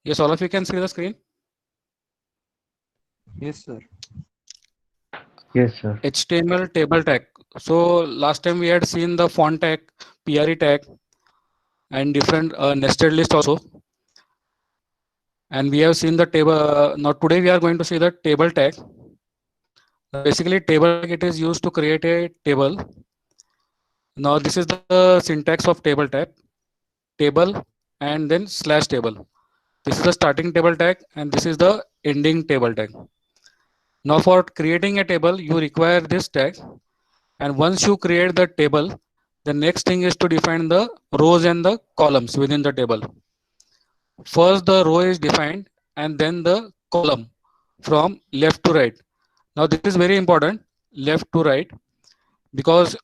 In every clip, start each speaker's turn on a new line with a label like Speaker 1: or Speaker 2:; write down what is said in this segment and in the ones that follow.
Speaker 1: Yes, all of you can see the screen.
Speaker 2: Yes, sir.
Speaker 3: Yes, sir.
Speaker 1: HTML table tag. So last time we had seen the font tag, PRE tag, and different nested list also. And we have seen the table. Now today we are going to see the table tag. Now basically table tag, it is used to create a table. Now this is the syntax of table tag. Table and then slash table. This is the starting table tag and this is the ending table tag. Now for creating a table, you require this tag. And once you create the table, the next thing is to define the rows and the columns within the table. First, the row is defined and then the column from left to right. Now, this is very important, left to right, because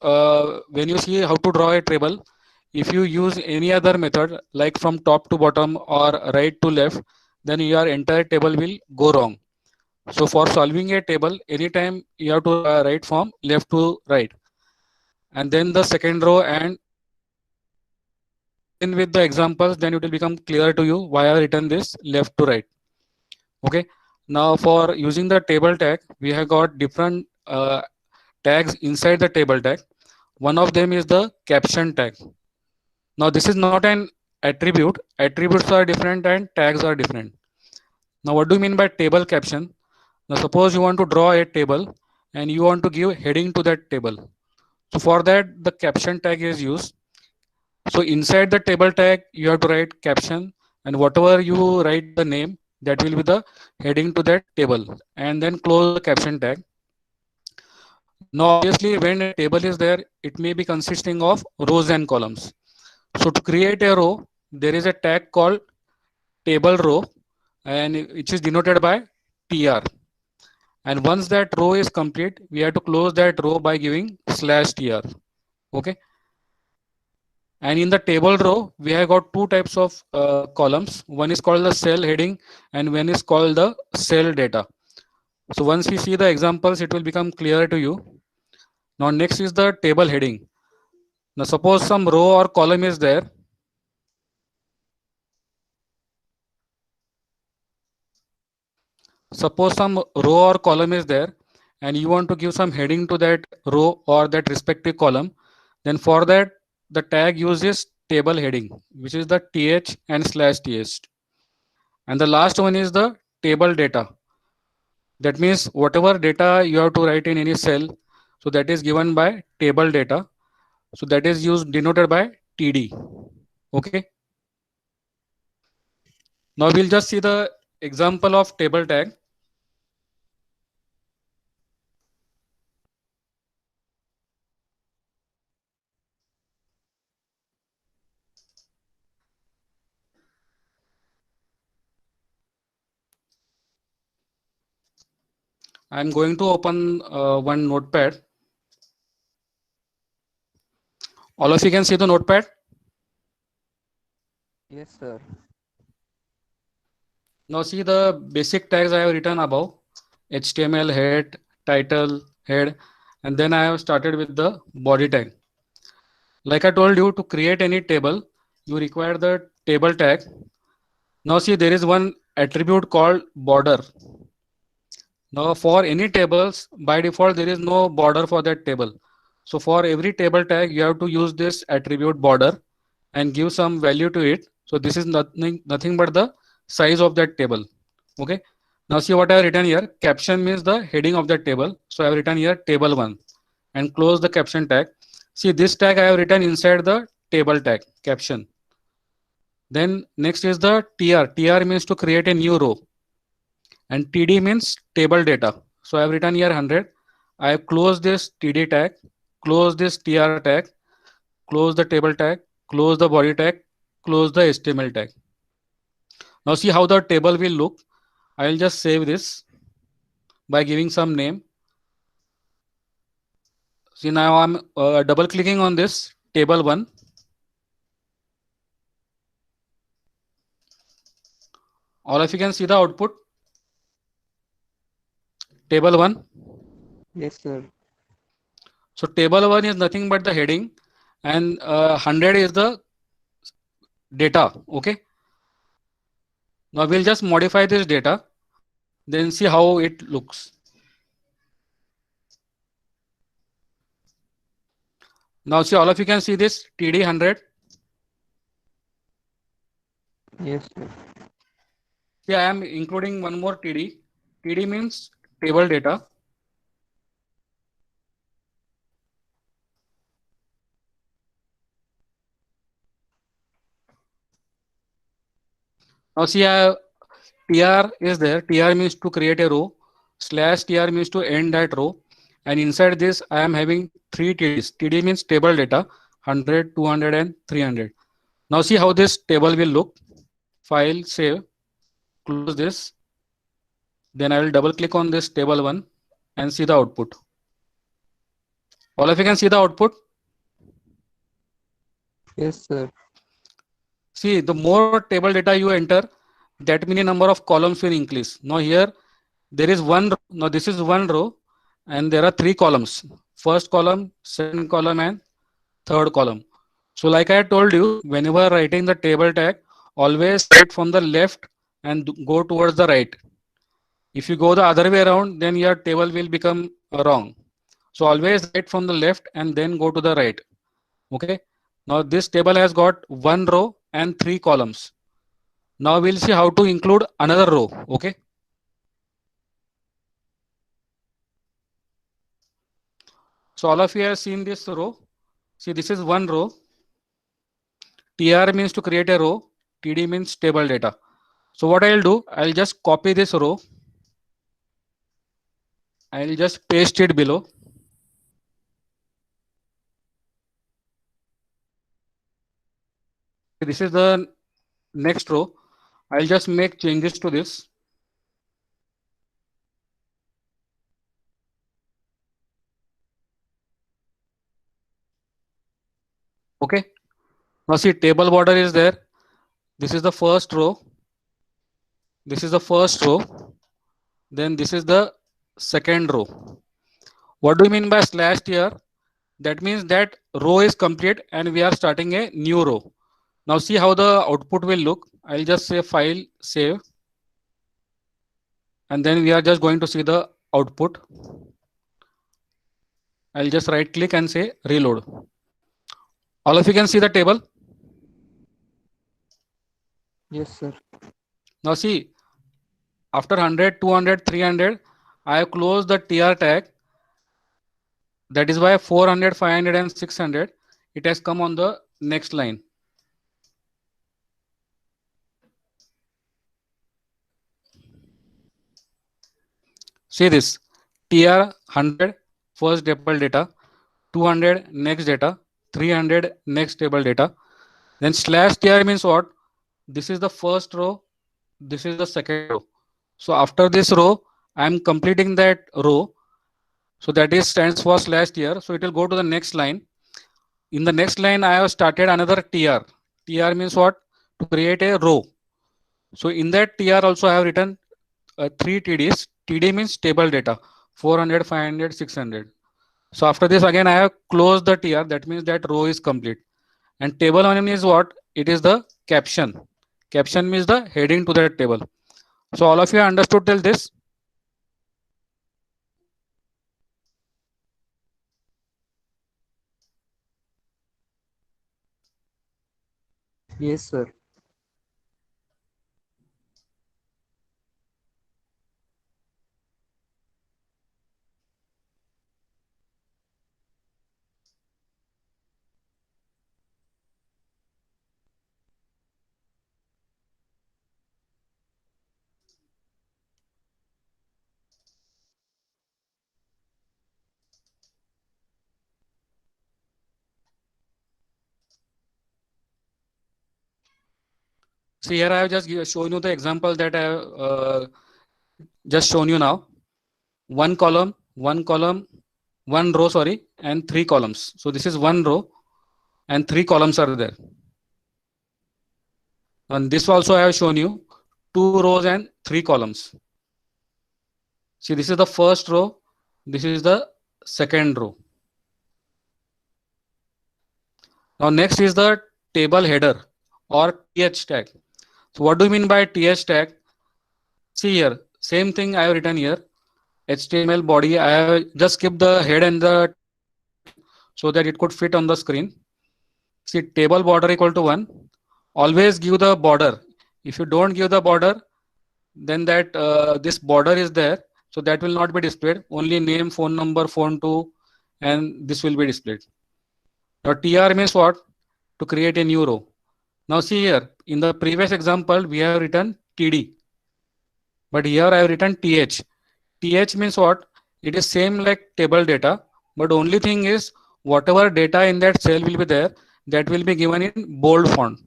Speaker 1: when you see how to draw a table, if you use any other method like from top to bottom or right to left, then your entire table will go wrong. So for solving a table, anytime you have to write from left to right, and then the second row, and begin with the examples, then it will become clear to you why I written this left to right. Okay. Now for using the table tag, we have got different tags inside the table tag. One of them is the caption tag. Now this is not an attribute. Attributes are different and tags are different. Now what do you mean by table caption? Now suppose you want to draw a table and you want to give heading to that table. So for that the caption tag is used. So inside the table tag, you have to write caption, and whatever you write the name, that will be the heading to that table, and then close the caption tag. Now, obviously, when a table is there, it may be consisting of rows and columns. So to create a row, there is a tag called table row, and which is denoted by TR. And once that row is complete, we have to close that row by giving slash TR. Okay. And in the table row, we have got two types of columns. One is called the cell heading and one is called the cell data. So once we see the examples, it will become clear to you. Now next is the table heading. Now suppose some row or column is there. Suppose some row or column is there and you want to give some heading to that row or that respective column. Then for that, the tag uses table heading, which is the th and slash th. And the last one is the table data. That means whatever data you have to write in any cell, so that is given by table data. So that is used denoted by TD. Okay. Now we'll just see the example of table tag. I'm going to open one notepad. All of you can see the notepad.
Speaker 2: Yes, sir.
Speaker 1: Now see the basic tags I have written above: HTML head, title, head, and then I have started with the body tag. Like I told you, to create any table, you require the table tag. Now see, there is one attribute called border. Now for any tables, by default, there is no border for that table. So for every table tag, you have to use this attribute border and give some value to it. So this is nothing but the size of that table. Okay. Now see what I have written here. Caption means the heading of that table. So I have written here table one and close the caption tag. See this tag I have written inside the table tag caption. Then next is the TR. TR means to create a new row. And TD means table data. So I have written here 100. I have closed this TD tag, close this TR tag, close the table tag, close the body tag, close the HTML tag. Now see how the table will look. I will just save this by giving some name. See now I'm double clicking on this table one. All of you can see the output. Table one.
Speaker 2: Yes, sir.
Speaker 1: So table one is nothing but the heading, and 100 is the data. Okay. Now we'll just modify this data, then see how it looks. Now see, all of you can see this TD 100.
Speaker 2: Yes, sir.
Speaker 1: See, I am including one more TD. TD means table data. Now see, TR is there. TR means to create a row. Slash TR means to end that row. And inside this, I am having three TDs. TD means table data, 100, 200, and 300. Now see how this table will look. File, save, close this. Then I will double click on this table one and see the output. All of you can see the output.
Speaker 2: Yes, sir.
Speaker 1: See, the more table data you enter, that many number of columns will increase. Now here there is one. Now this is one row, and there are three columns. First column, second column, and third column. So like I told you, whenever writing the table tag, always write from the left and go towards the right. If you go the other way around, then your table will become wrong. So always write from the left and then go to the right. Okay. Now this table has got one row and three columns. Now we'll see how to include another row. Okay. So all of you have seen this row. See, this is one row. TR means to create a row. TD means table data. So what I'll do, I'll just copy this row. I'll just paste it below. This is the next row. I'll just make changes to this. Okay. Now see, table border is there. This is the first row. This is the first row. Then this is the second row. What do you mean by slashed here? That means that row is complete and we are starting a new row. Now see how the output will look. I'll just say file, save. And then we are just going to see the output. I'll just right click and say reload. All of you can see the table.
Speaker 2: Yes, sir.
Speaker 1: Now see, after 100, 200, 300, I have closed the TR tag. That is why 400, 500, and 600, it has come on the next line. See this, TR 100, first table data, 200, next data, 300, next table data. Then slash TR means what? This is the first row, this is the second row. So after this row, I am completing that row. So that is stands for slash TR. So it will go to the next line. In the next line, I have started another TR. TR means what? To create a row. So in that TR also I have written three TDs. TD means table data, 400, 500, 600. So after this again I have closed the TR. That means that row is complete. And table name is what? It is the caption. Caption means the heading to that table. So all of you understood till this?
Speaker 2: Yes, sir.
Speaker 1: See here I have just shown you the example that I have just shown you now. One column, one row, sorry, and three columns. So this is one row and three columns are there. And this also I have shown you two rows and three columns. See, this is the first row. This is the second row. Now next is the table header or TH tag. So what do you mean by th tag? See here, same thing I have written here. HTML body, I have just kept the head and the title so that it could fit on the screen. See, table border equal to 1. Always give the border. If you don't give the border, then that this border is there. So that will not be displayed. Only name, phone number, phone to, and this will be displayed. Now tr means what? To create a new row. Now see here, in the previous example, we have written td. But here I have written th. Th means what? It is same like table data, but only thing is whatever data in that cell will be there, that will be given in bold font.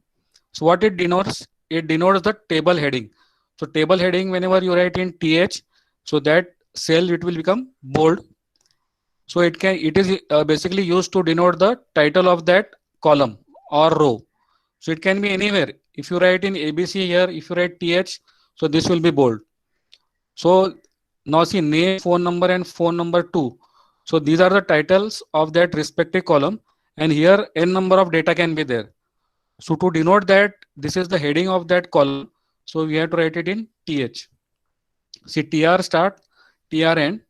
Speaker 1: So what it denotes? It denotes the table heading. So table heading, whenever you write in th, so that cell it will become bold. So it is basically used to denote the title of that column or row. So it can be anywhere. If you write in ABC here, if you write th, so this will be bold. So now see name, phone number and phone number 2. So these are the titles of that respective column, and here n number of data can be there. So to denote that this is the heading of that column, so we have to write it in th. See tr start, tr end,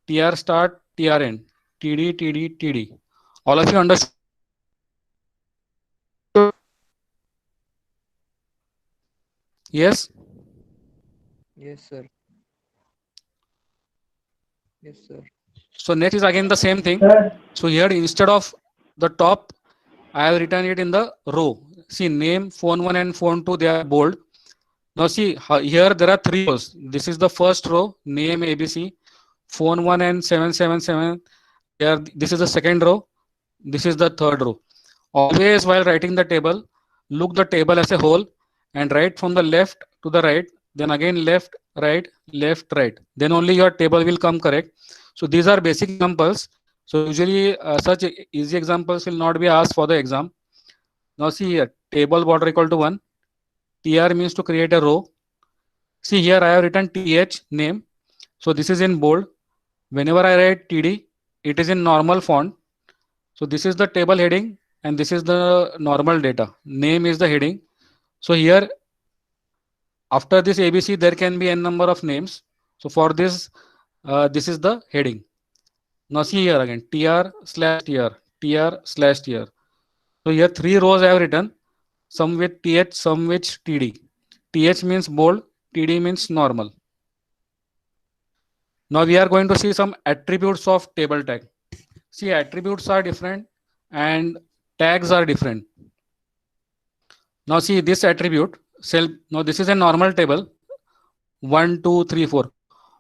Speaker 1: tr start, tr end, td, td, td. All of you understood? Yes?
Speaker 2: Yes, sir. Yes, sir.
Speaker 1: So next is again the same thing.
Speaker 3: Sir.
Speaker 1: So here instead of the top, I have written it in the row. See name, phone 1 and phone 2, they are bold. Now see here there are 3 rows. This is the first row, name ABC, phone 1 and 777. This is the second row. This is the third row. Always while writing the table, look the table as a whole and write from the left to the right, then again left, right, left, right. Then only your table will come correct. So these are basic examples. So usually such easy examples will not be asked for the exam. Now see here, table border equal to 1. tr means to create a row. See here I have written th name. So this is in bold. Whenever I write td, it is in normal font. So this is the table heading and this is the normal data. Name is the heading. So here after this ABC there can be n number of names. So for this this is the heading. Now see here again tr/tr. So here 3 rows I have written, some with th, some with td. Th means bold, td means normal. Now we are going to see some attributes of table tag. See, attributes are different and tags are different. Now see this attribute cell. Now this is a normal table. 1, 2, 3, 4.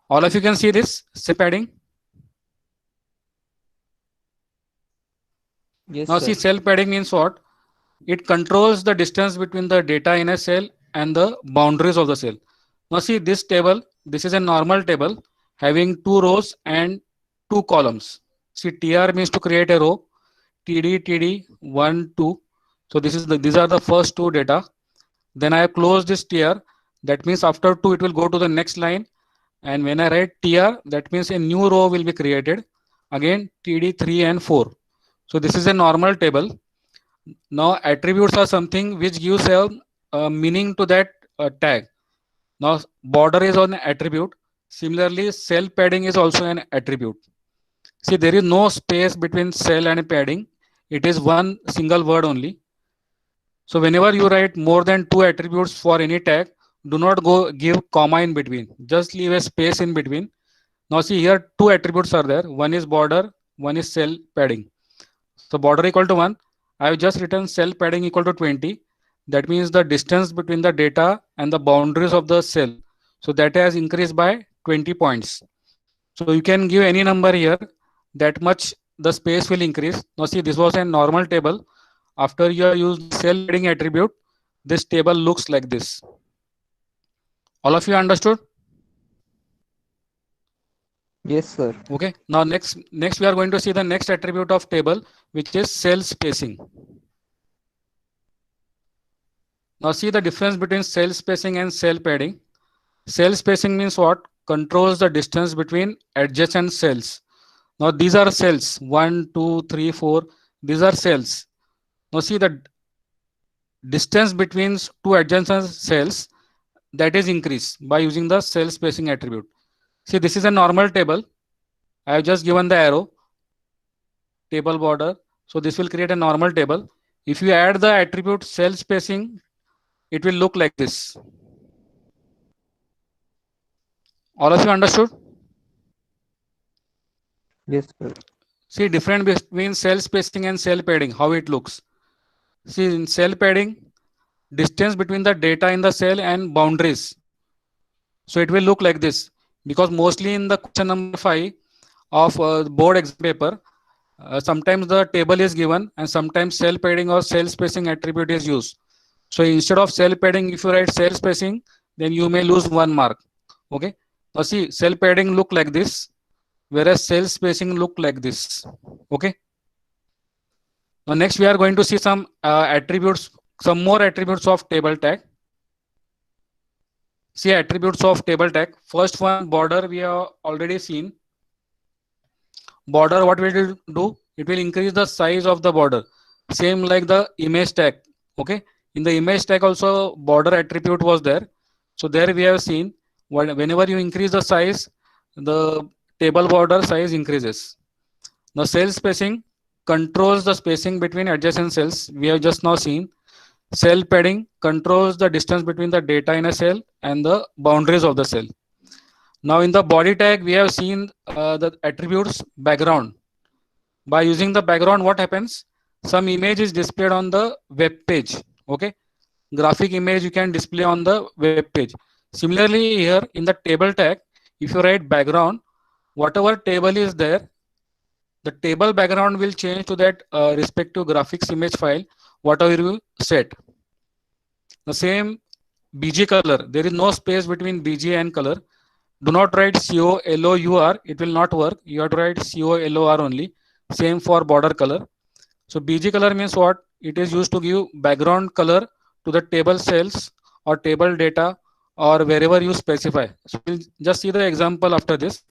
Speaker 1: All of you can see this cell padding.
Speaker 2: Yes,
Speaker 1: Now
Speaker 2: sir.
Speaker 1: see cell padding means what? It controls the distance between the data in a cell and the boundaries of the cell. Now see this table. This is a normal table having 2 rows and 2 columns. See tr means to create a row. td, td, 1, 2. So these are the first 2 data. Then I have closed this tr. That means after 2 it will go to the next line. And when I write tr, that means a new row will be created. Again td, 3 and 4. So this is a normal table. Now attributes are something which gives a meaning to that tag. Now border is an attribute. Similarly, cell padding is also an attribute. See, there is no space between cell and padding. It is one single word only. So whenever you write more than 2 attributes for any tag, do not go give comma in between. Just leave a space in between. Now see here 2 attributes are there. One is border, one is cell padding. So border equal to 1. I have just written cell padding equal to 20. That means the distance between the data and the boundaries of the cell. So that has increased by 20 points. So you can give any number here. That much the space will increase. Now see this was a normal table. After you have used cell padding attribute, this table looks like this. All of you understood?
Speaker 2: Yes, sir.
Speaker 1: Okay. Now next we are going to see the next attribute of table, which is cell spacing. Now see the difference between cell spacing and cell padding. Cell spacing means what? Controls the distance between adjacent cells. Now these are cells 1, 2, 3, 4. These are cells. Now see that distance between two adjacent cells, that is increased by using the cell spacing attribute. See, this is a normal table. I have just given the arrow, table border. So this will create a normal table. If you add the attribute cell spacing, it will look like this. All of you understood?
Speaker 2: Yes, sir.
Speaker 1: See, difference between cell spacing and cell padding, how it looks. See, in cell padding, distance between the data in the cell and boundaries. So it will look like this, because mostly in the question number 5 of board exam paper, sometimes the table is given and sometimes cell padding or cell spacing attribute is used. So instead of cell padding, if you write cell spacing, then you may lose 1 mark. Okay. Now see, cell padding look like this, whereas cell spacing look like this. Okay. Now next we are going to see some attributes, some more attributes of table tag. See attributes of table tag. First one, border, we have already seen. Border, what will it do? It will increase the size of the border. Same like the image tag. Okay. In the image tag also border attribute was there. So there we have seen whenever you increase the size, the table border size increases. Now cell spacing controls the spacing between adjacent cells. We have just now seen. Cell padding controls the distance between the data in a cell and the boundaries of the cell. Now in the body tag, we have seen the attributes background. By using the background, what happens? Some image is displayed on the web page. Okay. Graphic image you can display on the web page. Similarly, here in the table tag, if you write background, whatever table is there, the table background will change to that respective graphics image file, whatever you set. The same BG color, there is no space between BG and color. Do not write COLOUR, it will not work. You have to write COLOR only. Same for border color. So BG color means what? It is used to give background color to the table cells or table data or wherever you specify. So we'll just see the example after this.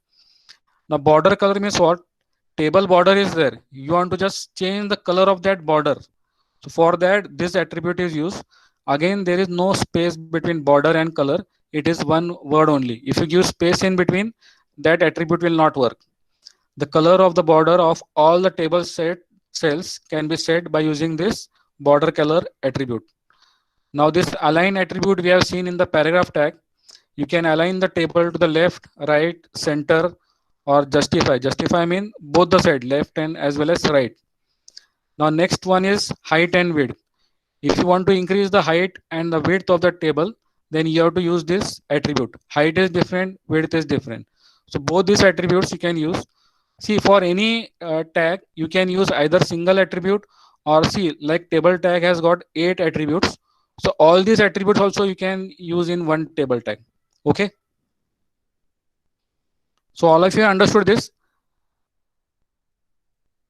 Speaker 1: Now border color means what? Table border is there. You want to just change the color of that border. So for that, this attribute is used. Again, there is no space between border and color. It is one word only. If you give space in between, that attribute will not work. The color of the border of all the table set cells can be set by using this border color attribute. Now this align attribute we have seen in the paragraph tag. You can align the table to the left, right, center, or justify. Justify mean both the side, left and as well as right. Now next one is height and width. If you want to increase the height and the width of the table, then you have to use this attribute. Height is different, width is different. So both these attributes you can use. See, for any tag, you can use either single attribute or see, like table tag has got 8 attributes. So all these attributes also you can use in one table tag. Okay. So all of you understood this.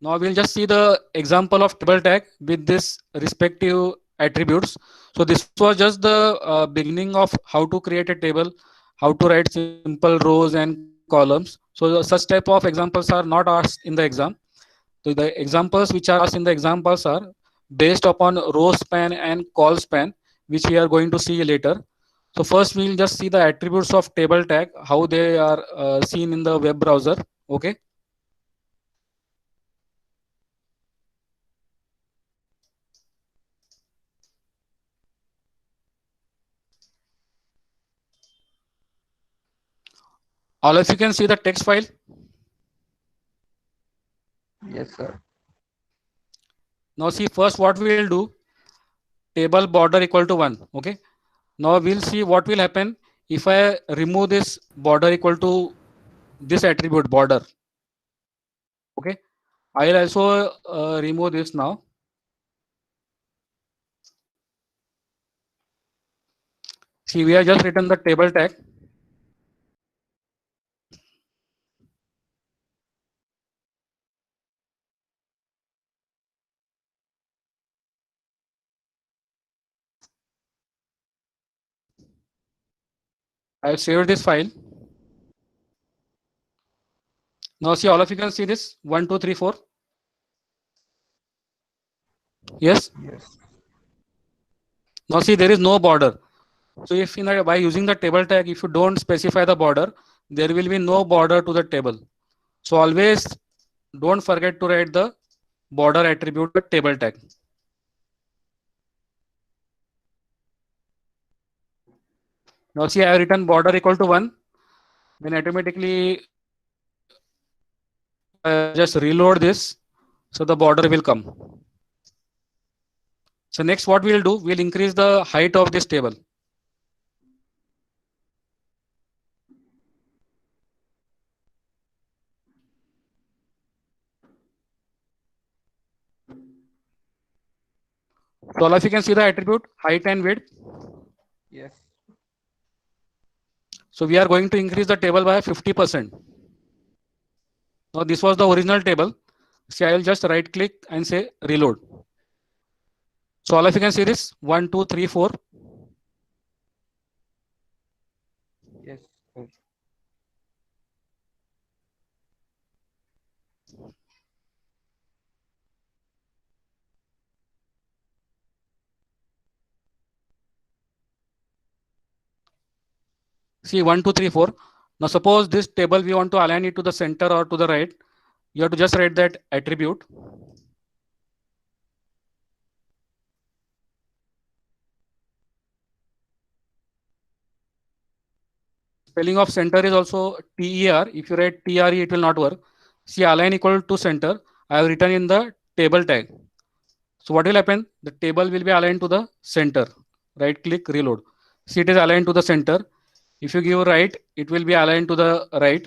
Speaker 1: Now we'll just see the example of table tag with this respective attributes. So this was just the beginning of how to create a table, how to write simple rows and columns. So such type of examples are not asked in the exam. So the examples which are asked in the examples are based upon row span and col span, which we are going to see later. So first we'll just see the attributes of table tag, how they are seen in the web browser. Okay. All of you can see the text file.
Speaker 2: Yes, sir.
Speaker 1: Now see first what we'll do, table border equal to 1. Okay. Now we'll see what will happen if I remove this border equal to this attribute border. Okay. I'll also remove this now. See, we have just written the table tag. I've saved this file. Now see, all of you can see this 1, 2, 3, 4. Yes.
Speaker 2: Yes.
Speaker 1: Now see, there is no border. So if by using the table tag, if you don't specify the border, there will be no border to the table. So always don't forget to write the border attribute with table tag. Now see, I have written border equal to 1. Then automatically just reload this. So the border will come. So next what we'll do, we'll increase the height of this table. So all of you can see the attribute height and width.
Speaker 2: Yes.
Speaker 1: So we are going to increase the table by 50%. Now this was the original table. See, I will just right click and say reload. So all of you can see this 1, 2, 3, 4.
Speaker 2: Yes, sir.
Speaker 1: See 1, 2, 3, 4. Now suppose this table we want to align it to the center or to the right. You have to just write that attribute. Spelling of center is also TER. If you write TRE, it will not work. See, align equal to center. I have written in the table tag. So what will happen? The table will be aligned to the center. Right click, reload. See, it is aligned to the center. If you give right, it will be aligned to the right.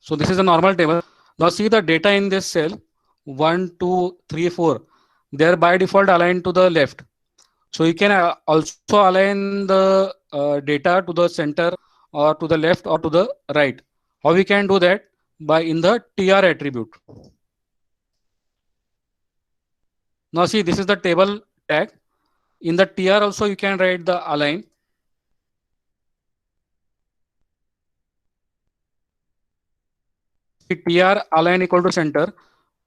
Speaker 1: So this is a normal table. Now see the data in this cell 1, 2, 3, 4. They are by default aligned to the left. So you can also align the data to the center or to the left or to the right. How we can do that? By in the TR attribute. Now see, this is the table tag. In the TR also you can write the align. TR align equal to center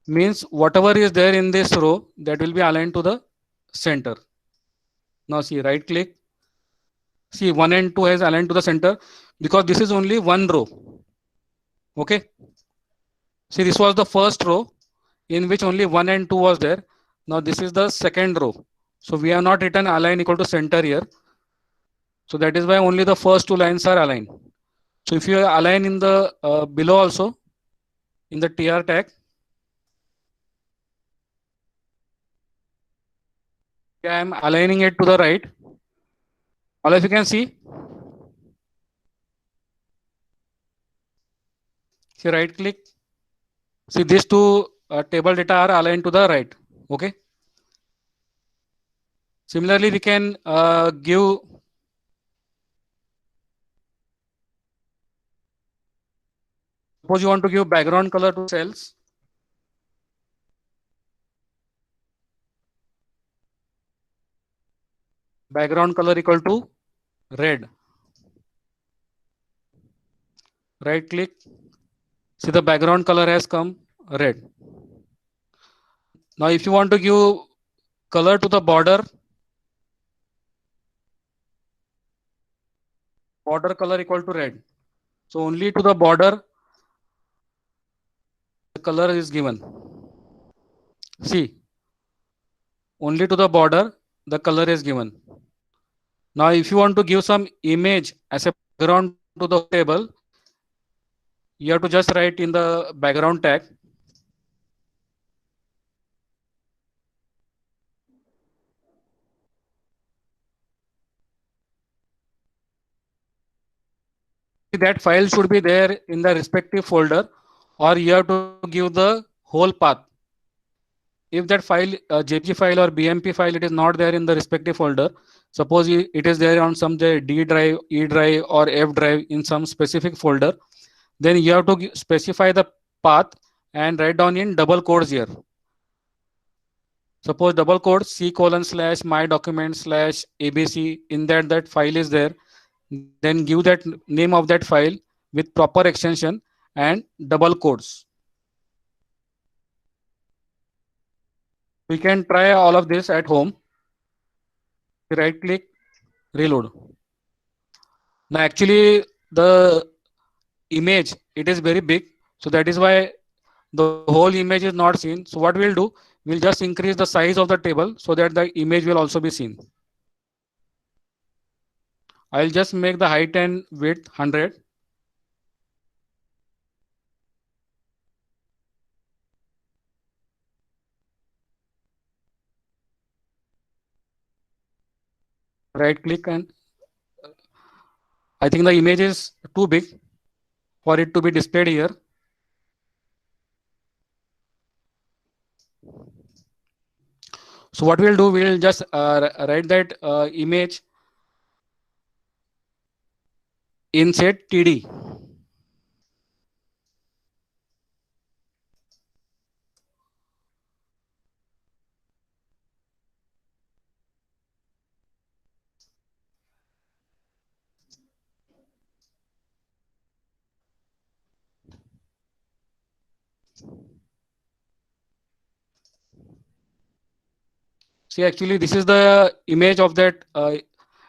Speaker 1: means whatever is there in this row that will be aligned to the center. Now see, right click. See 1 and 2 has aligned to the center because this is only one row. Okay. See, this was the first row in which only 1 and 2 was there. Now this is the second row. So we have not written align equal to center here. So that is why only the first two lines are aligned. So if you align in the below also in the TR tag, I am aligning it to the right. All of you can see. See, right click. See, these two table data are aligned to the right. Okay. Similarly, we can give suppose you want to give background color to cells. Background color equal to red. Right click. See, the background color has come red. Now, if you want to give color to the border color equal to red. So only to the border the color is given. See, only to the border the color is given. Now, if you want to give some image as a background to the table, you have to just write in the background tag. That file should be there in the respective folder, or you have to give the whole path. If that file, JPG file or BMP file, it is not there in the respective folder, suppose it is there on some D drive, E drive or F drive in some specific folder, then you have to specify the path and write down in double quotes here. Suppose double quotes C:/my document/abc, in that file is there. Then give that name of that file with proper extension and double quotes. We can try all of this at home. Right click, reload. Now actually the image, it is very big, so that is why the whole image is not seen. So what we'll do, we'll just increase the size of the table so that the image will also be seen. I'll just make the height and width 100. Right click, and I think the image is too big for it to be displayed here. So what we'll do, we'll just write that image in set TD. See, actually, this is the image of that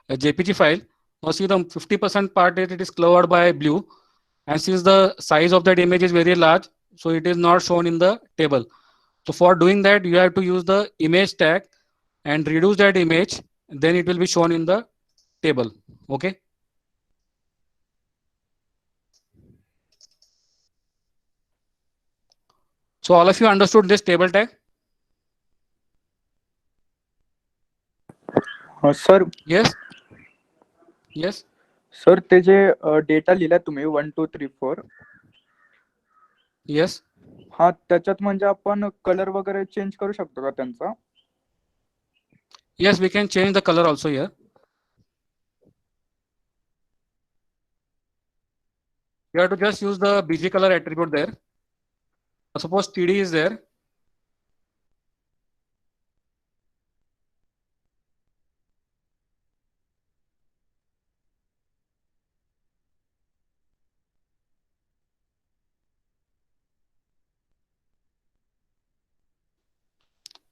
Speaker 1: JPG file. Now see the 50% part, it is covered by blue. And since the size of that image is very large, so it is not shown in the table. So for doing that, you have to use the image tag and reduce that image. Then it will be shown in the table. Okay. So all of you understood this table tag?
Speaker 4: Sir
Speaker 1: Yes. Yes.
Speaker 4: Sir ते जे data लिहिला तुम्ही 1 2 3 4
Speaker 1: Yes.
Speaker 4: हा त्याच्यात म्हणजे आपण colour वगैरे change करू शकतो का त्यांचा?
Speaker 1: Yes, we can change the color also here. You have to just use the BG color attribute there. Suppose TD is there.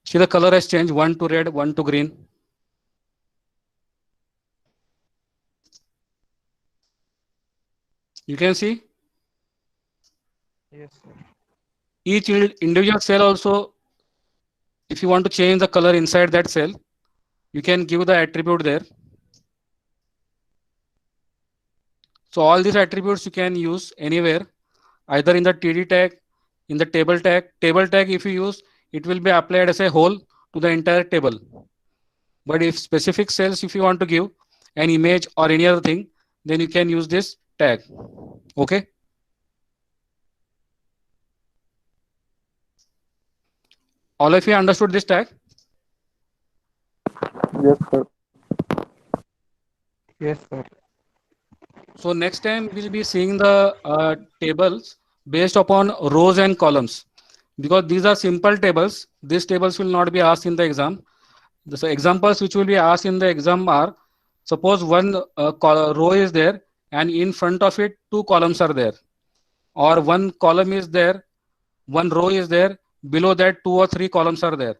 Speaker 1: See, the color has changed, 1 to red, 1 to green. You can see
Speaker 2: Yes, sir.
Speaker 1: each individual cell also, if you want to change the color inside that cell, you can give the attribute there. So all these attributes you can use anywhere, either in the TD tag, in the table tag. Table tag, if you use, it will be applied as a whole to the entire table. But if specific cells, if you want to give an image or any other thing, then you can use this tag. Okay. All of you understood this tag?
Speaker 4: Yes, sir.
Speaker 2: Yes, sir.
Speaker 1: So next time we'll be seeing the tables based upon rows and columns, because these are simple tables. These tables will not be asked in the exam. The examples which will be asked in the exam are, suppose one row is there and in front of it 2 columns are there, or one column is there, one row is there, below that 2 or 3 columns are there.